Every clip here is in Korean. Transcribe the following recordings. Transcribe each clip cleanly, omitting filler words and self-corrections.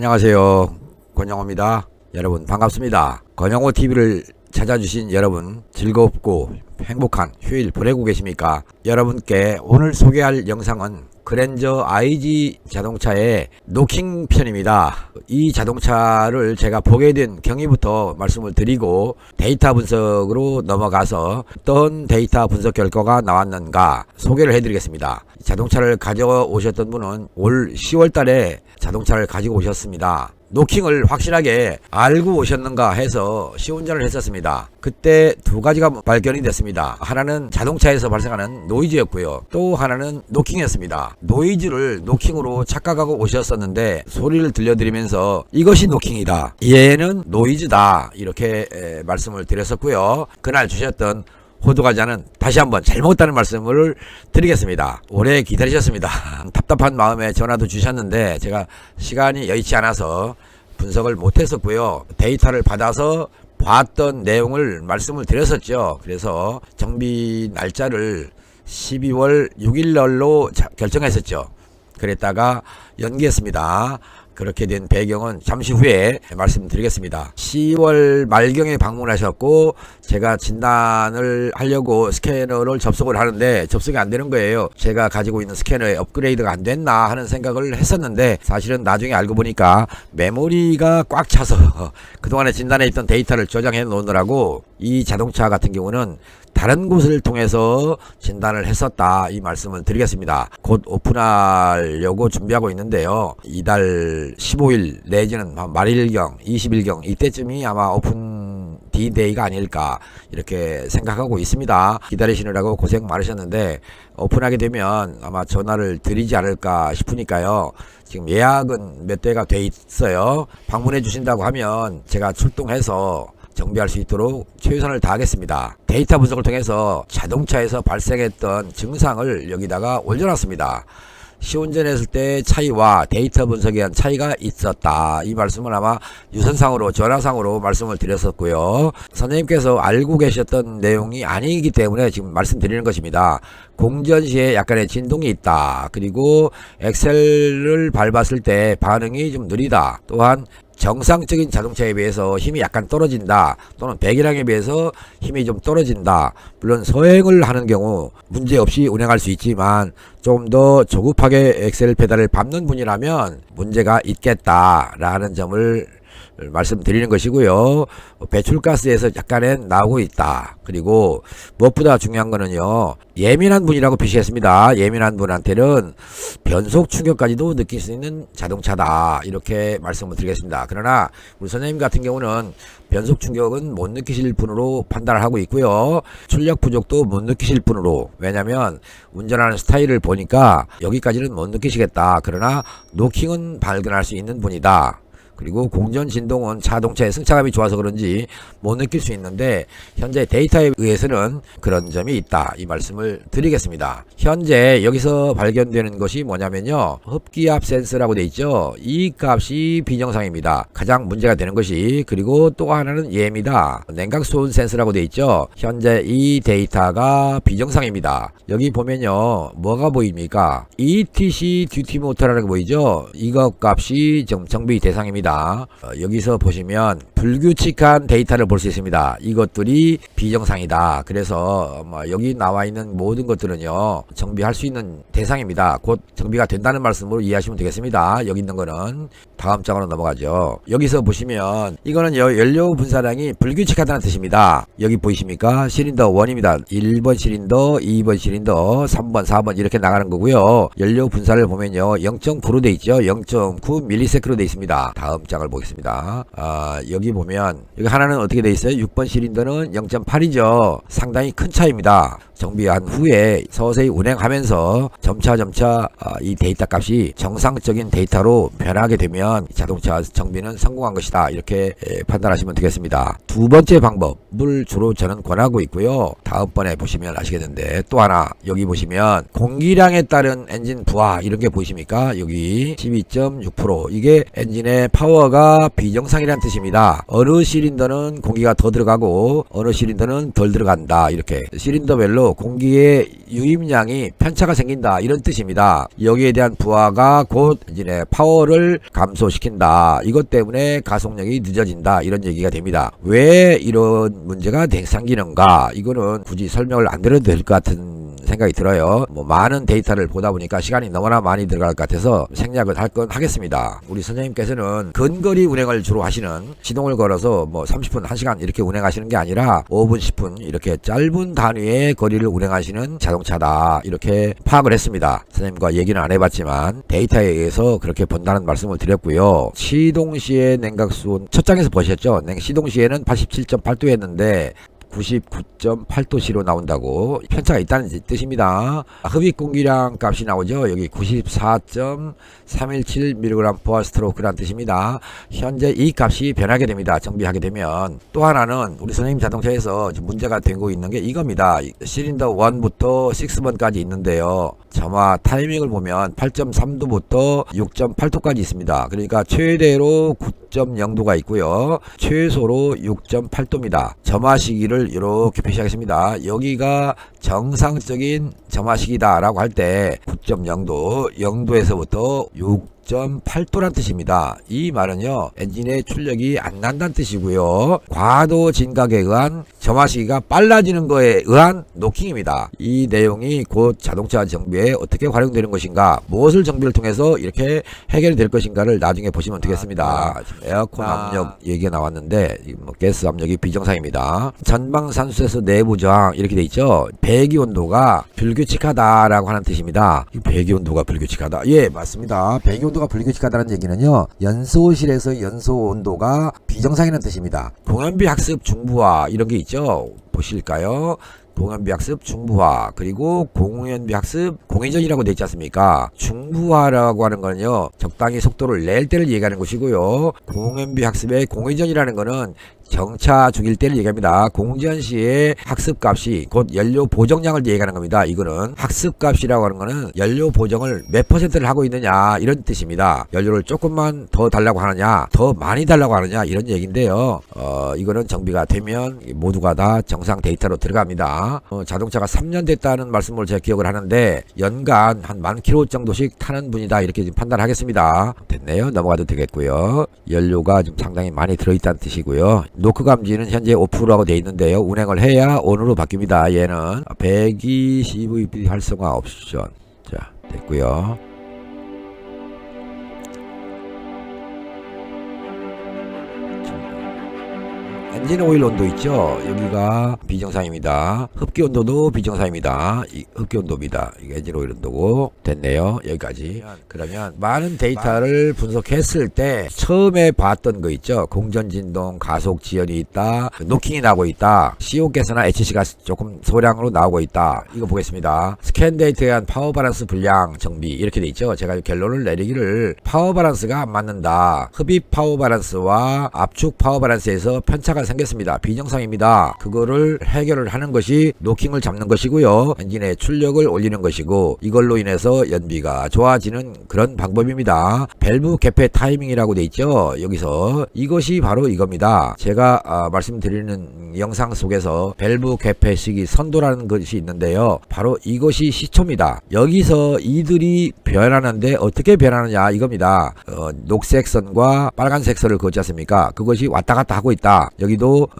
안녕하세요, 권영호입니다. 여러분 반갑습니다. 권영호TV를 찾아주신 여러분 즐겁고 행복한 휴일 보내고 계십니까? 여러분께 오늘 소개할 영상은 그랜저 IG 자동차의 노킹 편입니다. 이 자동차를 제가 보게 된 경위부터 말씀을 드리고 데이터 분석으로 넘어가서 어떤 데이터 분석 결과가 나왔는가 소개를 해드리겠습니다. 자동차를 가져오셨던 분은 올 10월 달에 자동차를 가지고 오셨습니다. 노킹을 확실하게 알고 오셨는가 해서 시운전을 했었습니다. 그때 두 가지가 발견이 됐습니다. 하나는 자동차에서 발생하는 노이즈였고요. 또 하나는 노킹이었습니다. 노이즈를 노킹으로 착각하고 오셨었는데 소리를 들려드리면서 이것이 노킹이다, 얘는 노이즈다, 이렇게 말씀을 드렸었고요. 그날 주셨던 호두과자는 다시 한번 잘못했다는 말씀을 드리겠습니다. 오래 기다리셨습니다. 답답한 마음에 전화도 주셨는데 제가 시간이 여의치 않아서 분석을 못했었고요. 데이터를 받아서 봤던 내용을 말씀을 드렸었죠. 그래서 정비 날짜를 12월 6일 날로 결정했었죠. 그랬다가 연기했습니다. 그렇게 된 배경은 잠시 후에 말씀드리겠습니다. 10월 말경에 방문하셨고 제가 진단을 하려고 스캐너를 접속을 하는데 접속이 안 되는 거예요. 제가 가지고 있는 스캐너에 업그레이드가 안 됐나 하는 생각을 했었는데 사실은 나중에 알고 보니까 메모리가 꽉 차서 그동안에 진단해 있던 데이터를 저장해 놓느라고 이 자동차 같은 경우는 다른 곳을 통해서 진단을 했었다, 이 말씀을 드리겠습니다. 곧 오픈하려고 준비하고 있는데요. 이달 15일 내지는 말일경 20일경 이때쯤이 아마 오픈 D-Day가 아닐까 이렇게 생각하고 있습니다. 기다리시느라고 고생 많으셨는데 오픈하게 되면 아마 전화를 드리지 않을까 싶으니까요. 지금 예약은 몇 대가 돼 있어요. 방문해 주신다고 하면 제가 출동해서 정비할 수 있도록 최선을 다하겠습니다. 데이터 분석을 통해서 자동차에서 발생했던 증상을 여기다가 올려놨습니다. 시운전했을 때 차이와 데이터 분석에 대한 차이가 있었다, 이 말씀을 아마 유선상으로 전화상으로 말씀을 드렸었고요. 선생님께서 알고 계셨던 내용이 아니기 때문에 지금 말씀드리는 것입니다. 공전 시에 약간의 진동이 있다, 그리고 엑셀을 밟았을 때 반응이 좀 느리다, 또한 정상적인 자동차에 비해서 힘이 약간 떨어진다, 또는 배기량에 비해서 힘이 좀 떨어진다. 물론 서행을 하는 경우 문제없이 운행할 수 있지만 좀 더 조급하게 엑셀 페달을 밟는 분이라면 문제가 있겠다라는 점을 말씀드리는 것이고요. 배출가스에서 약간의 나오고 있다. 그리고 무엇보다 중요한 거는요, 예민한 분이라고 표시했습니다. 예민한 분한테는 변속 충격까지도 느낄 수 있는 자동차다, 이렇게 말씀을 드리겠습니다. 그러나 우리 선생님 같은 경우는 변속 충격은 못 느끼실 분으로 판단을 하고 있고요. 출력 부족도 못 느끼실 분으로, 왜냐면 운전하는 스타일을 보니까 여기까지는 못 느끼시겠다, 그러나 노킹은 발견할 수 있는 분이다. 그리고 공전 진동은 자동차의 승차감이 좋아서 그런지 못 느낄 수 있는데 현재 데이터에 의해서는 그런 점이 있다, 이 말씀을 드리겠습니다. 현재 여기서 발견되는 것이 뭐냐면요, 흡기압 센서라고 되어 있죠. 이 값이 비정상입니다. 가장 문제가 되는 것이. 그리고 또 하나는 예입니다. 냉각수온 센서라고 되어 있죠. 현재 이 데이터가 비정상입니다. 여기 보면요, 뭐가 보입니까? ETC 듀티 모터라는 거 보이죠? 이것 값이 정비 대상입니다. 여기서 보시면 불규칙한 데이터를 볼 수 있습니다. 이것들이 비정상이다. 그래서 여기 나와 있는 모든 것들은요, 정비할 수 있는 대상입니다. 곧 정비가 된다는 말씀으로 이해하시면 되겠습니다. 여기 있는 거는 다음 장으로 넘어가죠. 여기서 보시면 이거는 연료 분사량이 불규칙하다는 뜻입니다. 여기 보이십니까? 시린더 1입니다. 1번 시린더, 2번 시린더, 3번, 4번 이렇게 나가는 거고요. 연료 분사를 보면요, 0.9로 돼 있죠. 0.9ms로 돼 있습니다. 다음 장을 보겠습니다. 여기 보면 여기 하나는 어떻게 돼 있어요? 6번 시린더는 0.8이죠. 상당히 큰 차이입니다. 정비한 후에 서서히 운행하면서 점차 이 데이터 값이 정상적인 데이터로 변하게 되면 자동차 정비는 성공한 것이다, 이렇게 판단하시면 되겠습니다. 두 번째 방법을 주로 저는 권하고 있고요. 다음번에 보시면 아시겠는데, 또 하나 여기 보시면 공기량에 따른 엔진 부하 이런 게 보이십니까? 여기 12.6%, 이게 엔진의 파워 파워가 비정상이라는 뜻입니다. 어느 시린더는 공기가 더 들어가고 어느 시린더는 덜 들어간다. 이렇게 시린더별로 공기의 유입량이 편차가 생긴다. 이런 뜻입니다. 여기에 대한 부하가 곧 엔진의 파워를 감소시킨다. 이것 때문에 가속력이 늦어진다. 이런 얘기가 됩니다. 왜 이런 문제가 생기는가? 이거는 굳이 설명을 안 드려도 될 것 같은 생각이 들어요. 많은 데이터를 보다 보니까 시간이 너무나 많이 들어갈 것 같아서 생략을 할 건 하겠습니다. 우리 선생님께서는 근거리 운행을 주로 하시는, 시동을 걸어서 30분, 1시간 이렇게 운행하시는 게 아니라 5분, 10분 이렇게 짧은 단위의 거리를 운행하시는 자동차다. 이렇게 파악을 했습니다. 선생님과 얘기는 안 해봤지만 데이터에 의해서 그렇게 본다는 말씀을 드렸고요. 시동 시의 냉각수온 첫 장에서 보셨죠? 시동 시에는 87.8도였는데 99.8도씨로 나온다고 편차가 있다는 뜻입니다. 흡입 공기량 값이 나오죠. 여기 94.317mg/스트로크라는 뜻입니다. 현재 이 값이 변하게 됩니다. 정비하게 되면. 또 하나는 우리 선생님 자동차에서 문제가 되고 있는 게 이겁니다. 시린더 1부터 6번까지 있는데요. 점화 타이밍을 보면 8.3도부터 6.8도까지 있습니다. 그러니까 최대로 9.0도가 있고요. 최소로 6.8도입니다. 점화 시기를 이렇게 표시하겠습니다. 여기가 정상적인 점화 시기다 라고 할 때 9.0도, 0도에서부터 6.8도란 뜻입니다. 이 말은요, 엔진의 출력이 안 난다는 뜻이고요. 과도 진각에 의한 점화 시기가 빨라지는 것에 의한 노킹입니다. 이 내용이 곧 자동차 정비에 어떻게 활용되는 것인가, 무엇을 정비를 통해서 이렇게 해결이 될 것인가를 나중에 보시면 되겠습니다. 에어컨 압력 얘기가 나왔는데 가스 압력이 비정상입니다. 전방 산수에서 내부 저항 이렇게 돼 있죠. 배기 온도가 불규칙하다라고 하는 뜻입니다. 배기 온도가 불규칙하다. 예, 맞습니다. 배기 온도가 불규칙하다는 얘기는요, 연소실에서 연소 온도가 비정상이라는 뜻입니다. 공연비 학습 중부화 이런 게 있죠. 보실까요? 공연비 학습 중부화, 그리고 공연비 학습 공회전이라고 되어 있지 않습니까? 중부화라고 하는 거는요, 적당히 속도를 낼 때를 얘기하는 것이고요. 공연비 학습의 공회전이라는 거는 정차 중일 때를 얘기합니다. 공전 시의 학습값이 곧 연료 보정량을 얘기하는 겁니다. 이거는 학습값이라고 하는 거는 연료 보정을 몇 %를 하고 있느냐 이런 뜻입니다. 연료를 조금만 더 달라고 하느냐, 더 많이 달라고 하느냐 이런 얘기인데요. 이거는 정비가 되면 모두가 다 정상 데이터로 들어갑니다. 자동차가 3년 됐다는 말씀을 제가 기억을 하는데 연간 한 10,000km 정도씩 타는 분이다 이렇게 판단하겠습니다. 됐네요. 넘어가도 되겠고요. 연료가 좀 상당히 많이 들어있다는 뜻이고요. 노크 감지는 현재 오프라고 되어 있는데요. 운행을 해야 온으로 바뀝니다. 얘는 배기 CVP 활성화 옵션. 자, 됐고요. 엔진 오일 온도 있죠. 여기가 비정상입니다. 흡기 온도도 비정상입니다. 이 흡기 온도입니다. 이게 엔진 오일 온도고. 됐네요. 여기까지. 그러면 많은 데이터를 분석했을 때 처음에 봤던 거 있죠. 공전 진동, 가속 지연이 있다, 노킹이 나고 있다, CO 가스나 HC가 조금 소량으로 나오고 있다. 이거 보겠습니다. 스캔 데이터에 의한 파워 바란스 불량 정비 이렇게 돼 있죠. 제가 결론을 내리기를 파워 바란스가 안 맞는다. 흡입 파워 바란스와 압축 파워 바란스에서 편차가 생겼습니다. 비정상입니다. 그거를 해결을 하는 것이 노킹을 잡는 것이고요. 엔진의 출력을 올리는 것이고, 이걸로 인해서 연비가 좋아지는 그런 방법입니다. 밸브 개폐 타이밍이라고 돼 있죠. 여기서 이것이 바로 이겁니다. 제가 말씀드리는 영상 속에서 밸브 개폐 시기 선도라는 것이 있는데요. 바로 이것이 시초입니다. 여기서 이들이 변하는데 어떻게 변하느냐 이겁니다. 녹색 선과 빨간색 선을 그었지 않습니까? 그것이 왔다 갔다 하고 있다. 여기도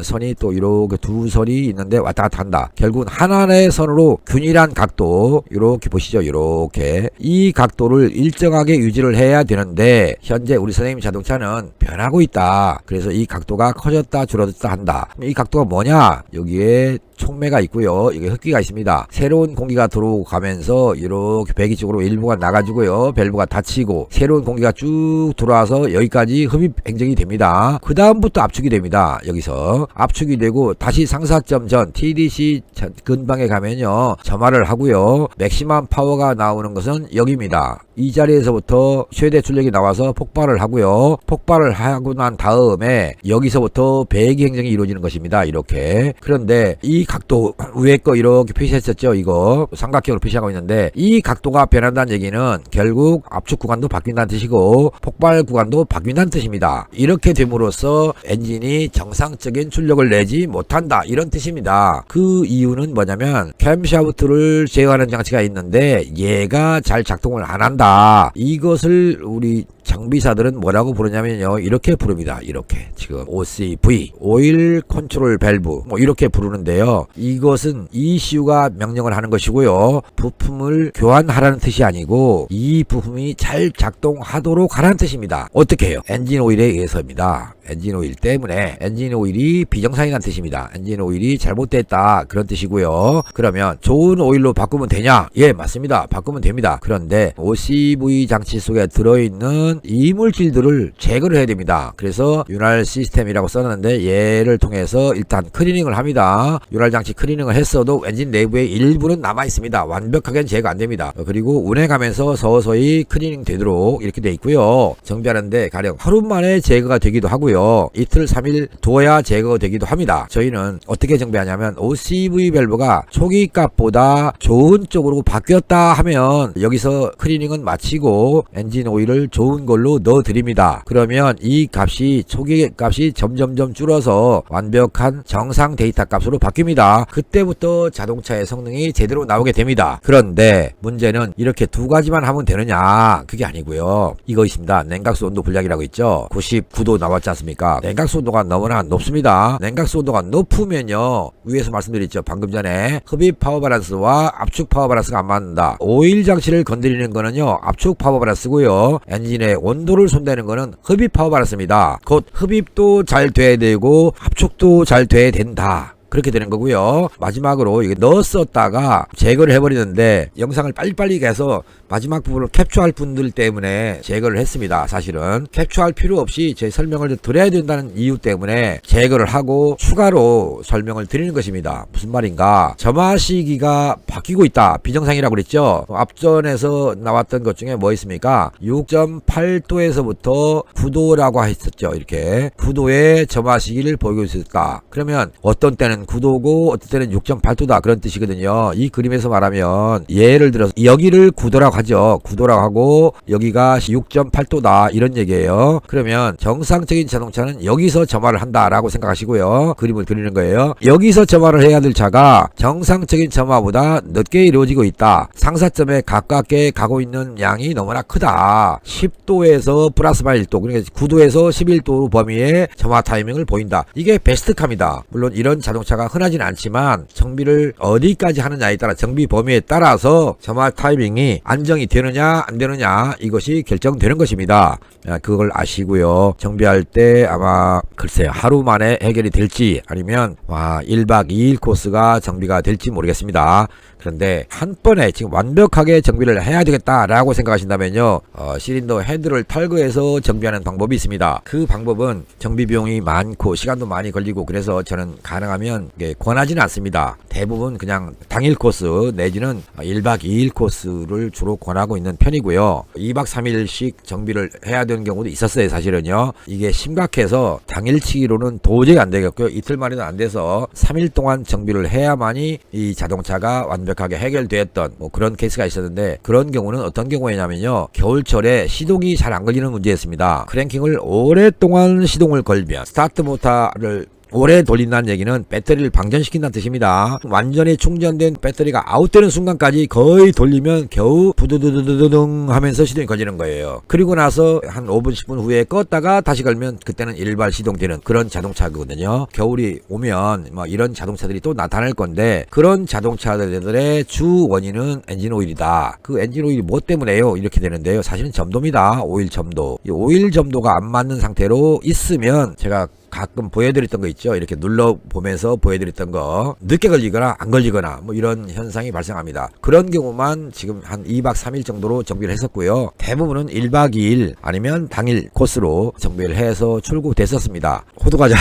선이 또 이렇게 두 선이 있는데 왔다 갔다 한다. 결국은 하나의 선으로 균일한 각도, 이렇게 보시죠. 이렇게 이 각도를 일정하게 유지를 해야 되는데 현재 우리 선생님 자동차는 변하고 있다. 그래서 이 각도가 커졌다 줄어들다 한다. 이 각도가 뭐냐? 여기에 촉매가 있고요. 이게 흡기가 있습니다. 새로운 공기가 들어오고 가면서 이렇게 배기 쪽으로 일부가 나가지고요. 밸브가 닫히고 새로운 공기가 쭉 들어와서 여기까지 흡입 행정이 됩니다. 그 다음부터 압축이 됩니다. 여기서 압축이 되고 다시 상사점 전 TDC 근방에 가면요. 점화를 하고요. 맥시멈 파워가 나오는 것은 여기입니다. 이 자리에서부터 최대 출력이 나와서 폭발을 하고요. 폭발을 하고 난 다음에 여기서부터 배기 행정이 이루어지는 것입니다. 이렇게. 그런데 이 각도 위에 거 이렇게 표시했었죠. 이거 삼각형으로 표시하고 있는데 이 각도가 변한다는 얘기는 결국 압축 구간도 바뀐다는 뜻이고 폭발 구간도 바뀐다는 뜻입니다. 이렇게 됨으로써 엔진이 정상적인 출력을 내지 못한다 이런 뜻입니다. 그 이유는 뭐냐면 캠샤프트를 제어하는 장치가 있는데 얘가 잘 작동을 안 한다. 이것을 우리 장비사들은 뭐라고 부르냐면요. 이렇게 부릅니다. 이렇게 지금 OCV 오일 컨트롤 밸브 뭐 이렇게 부르는데요. 이것은 ECU가 명령을 하는 것이고요. 부품을 교환하라는 뜻이 아니고 이 부품이 잘 작동하도록 하라는 뜻입니다. 어떻게 해요? 엔진 오일에 의해서입니다. 엔진 오일 때문에 엔진 오일이 비정상이라는 뜻입니다. 엔진 오일이 잘못됐다 그런 뜻이고요. 그러면 좋은 오일로 바꾸면 되냐? 예, 맞습니다. 바꾸면 됩니다. 그런데 OCV 장치 속에 들어있는 이물질들을 제거를 해야 됩니다. 그래서 윤활 시스템이라고 써놨는데 얘를 통해서 일단 클리닝을 합니다. 윤활 장치 클리닝을 했어도 엔진 내부에 일부는 남아 있습니다. 완벽하게는 제거 안 됩니다. 그리고 운행하면서 서서히 클리닝 되도록 이렇게 돼 있고요. 정비하는데 가령 하루 만에 제거가 되기도 하고요. 이틀 3일 두어야 제거가 되기도 합니다. 저희는 어떻게 정비하냐면 OCV 밸브가 초기 값보다 좋은 쪽으로 바뀌었다 하면 여기서 클리닝은 마치고 엔진 오일을 좋은 걸로 넣어 드립니다. 그러면 이 값이 초기 값이 점점점 줄어서 완벽한 정상 데이터 값으로 바뀝니다. 그때부터 자동차의 성능이 제대로 나오게 됩니다. 그런데 문제는 이렇게 두 가지만 하면 되느냐? 그게 아니고요. 이거 있습니다. 냉각수 온도 불량이라고 있죠. 99도 나왔지 않습니까? 냉각수 온도가 너무나 높습니다. 냉각수 온도가 높으면요. 위에서 말씀드렸죠. 방금 전에 흡입 파워 밸런스와 압축 파워 밸런스가 안 맞는다. 오일 장치를 건드리는 거는요. 압축 파워 밸런스고요. 엔진의 온도를 손대는 거는 흡입 파워 밸런스입니다. 곧 흡입도 잘 돼야 되고 압축도 잘 돼야 된다. 그렇게 되는 거고요. 마지막으로 이게 넣었었다가 제거를 해버리는데 영상을 빨리빨리 해서 마지막 부분을 캡처할 분들 때문에 제거를 했습니다. 사실은 캡처할 필요 없이 제 설명을 드려야 된다는 이유 때문에 제거를 하고 추가로 설명을 드리는 것입니다. 무슨 말인가? 점화 시기가 바뀌고 있다. 비정상이라고 그랬죠. 앞전에서 나왔던 것 중에 뭐 있습니까? 6.8도에서부터 9도라고 했었죠. 이렇게 9도의 점화 시기를 보이고 있었다. 그러면 어떤 때는 9도고 어떤 때는 6.8도다 그런 뜻이거든요. 이 그림에서 말하면 예를 들어서 여기를 9도라고 하죠. 9도라고 하고 여기가 6.8도다 이런 얘기예요. 그러면 정상적인 자동차는 여기서 점화를 한다라고 생각하시고요. 그림을 그리는 거예요. 여기서 점화를 해야 될 차가 정상적인 점화보다 늦게 이루어지고 있다. 상사점에 가깝게 가고 있는 양이 너무나 크다. 10도에서 플러스 마이너스 1도 그러니까 9도에서 11도 범위의 점화 타이밍을 보인다. 이게 베스트카입니다. 물론 이런 자동차가 흔하진 않지만 정비를 어디까지 하느냐에 따라 정비 범위에 따라서 점화 타이밍이 안정이 되느냐 안 되느냐 이것이 결정되는 것입니다. 그걸 아시고요. 정비할 때 아마 글쎄요 하루 만에 해결이 될지 아니면 1박 2일 코스가 정비가 될지 모르겠습니다. 그런데 한 번에 지금 완벽하게 정비를 해야 되겠다라고 생각하신다면요. 실린더 헤드를 탈거해서 정비하는 방법이 있습니다. 그 방법은 정비 비용이 많고 시간도 많이 걸리고 그래서 저는 가능하면 권하지는 않습니다. 대부분 그냥 당일 코스 내지는 1박 2일 코스를 주로 권하고 있는 편이고요. 2박 3일씩 정비를 해야 되는 경우도 있었어요. 사실은요. 이게 심각해서 당일치기로는 도저히 안 되겠고요. 이틀 만에도 안 돼서 3일 동안 정비를 해야만이 이 자동차가 완벽하게 해결되었던 그런 케이스가 있었는데 그런 경우는 어떤 경우에냐면요. 겨울철에 시동이 잘 안 걸리는 문제였습니다. 크랭킹을 오랫동안 시동을 걸면 스타트 모터를 오래 돌린다는 얘기는 배터리를 방전시킨다는 뜻입니다. 완전히 충전된 배터리가 아웃되는 순간까지 거의 돌리면 겨우 부두두두두둥 하면서 시동이 걸리는 거예요. 그리고 나서 한 5분 10분 후에 껐다가 다시 걸면 그때는 일발 시동되는 그런 자동차거든요. 겨울이 오면 이런 자동차들이 또 나타날 건데 그런 자동차들의 주 원인은 엔진 오일이다. 그 엔진 오일이 뭐 때문에요? 이렇게 되는데요. 사실은 점도입니다. 오일 점도. 이 오일 점도가 안 맞는 상태로 있으면 제가 가끔 보여드렸던 거 있죠. 이렇게 눌러보면서 보여드렸던 거 늦게 걸리거나 안 걸리거나 뭐 이런 현상이 발생합니다. 그런 경우만 지금 한 2박 3일 정도로 정비를 했었고요. 대부분은 1박 2일 아니면 당일 코스로 정비를 해서 출고됐었습니다. 호두과자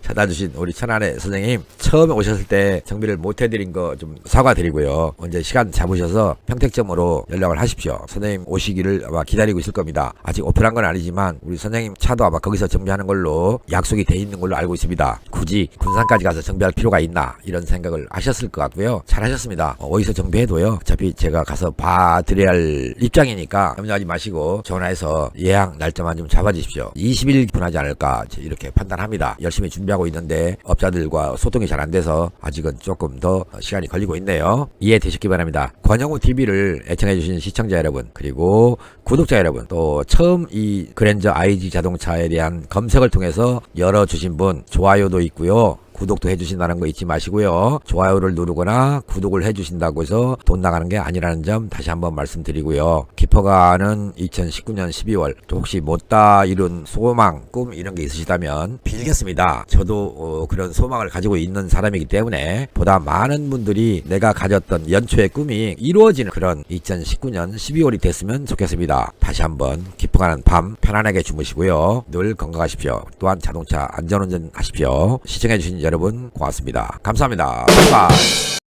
사다 주신 우리 천안의 선생님, 처음에 오셨을 때 정비를 못 해드린 거 좀 사과드리고요. 언제 시간 잡으셔서 평택점으로 연락을 하십시오. 선생님 오시기를 아마 기다리고 있을 겁니다. 아직 오픈한 건 아니지만 우리 선생님 차도 아마 거기서 정비하는 걸로 약속이 돼 있는 걸로 알고 있습니다. 굳이 군산까지 가서 정비할 필요가 있나 이런 생각을 하셨을 것 같고요. 잘 하셨습니다. 어디서 정비해도요, 어차피 제가 가서 봐드려야 할 입장이니까 염려하지 마시고 전화해서 예약 날짜만 좀 잡아주십시오. 20일 분하지 않을까 이렇게 판단합니다. 열심히 준비하고 있는데 업자들과 소통이 잘 안 돼서 아직은 조금 더 시간이 걸리고 있네요. 이해되셨기 바랍니다. 권영우 TV를 애청해주신 시청자 여러분, 그리고 구독자 여러분, 또 처음 이 그랜저 IG 자동차에 대한 검색을 통해서 열어주신 분, 좋아요도 있고요. 구독도 해주신다는 거 잊지 마시고요. 좋아요를 누르거나 구독을 해주신다고 해서 돈 나가는 게 아니라는 점 다시 한번 말씀드리고요. 깊어가는 2019년 12월 혹시 못다 이룬 소망, 꿈 이런 게 있으시다면 빌겠습니다. 저도 그런 소망을 가지고 있는 사람이기 때문에 보다 많은 분들이 내가 가졌던 연초의 꿈이 이루어지는 그런 2019년 12월이 됐으면 좋겠습니다. 다시 한번 깊어가는 밤 편안하게 주무시고요. 늘 건강하십시오. 또한 자동차 안전운전 하십시오. 시청해주신 여러분 고맙습니다. 감사합니다. 바이바이.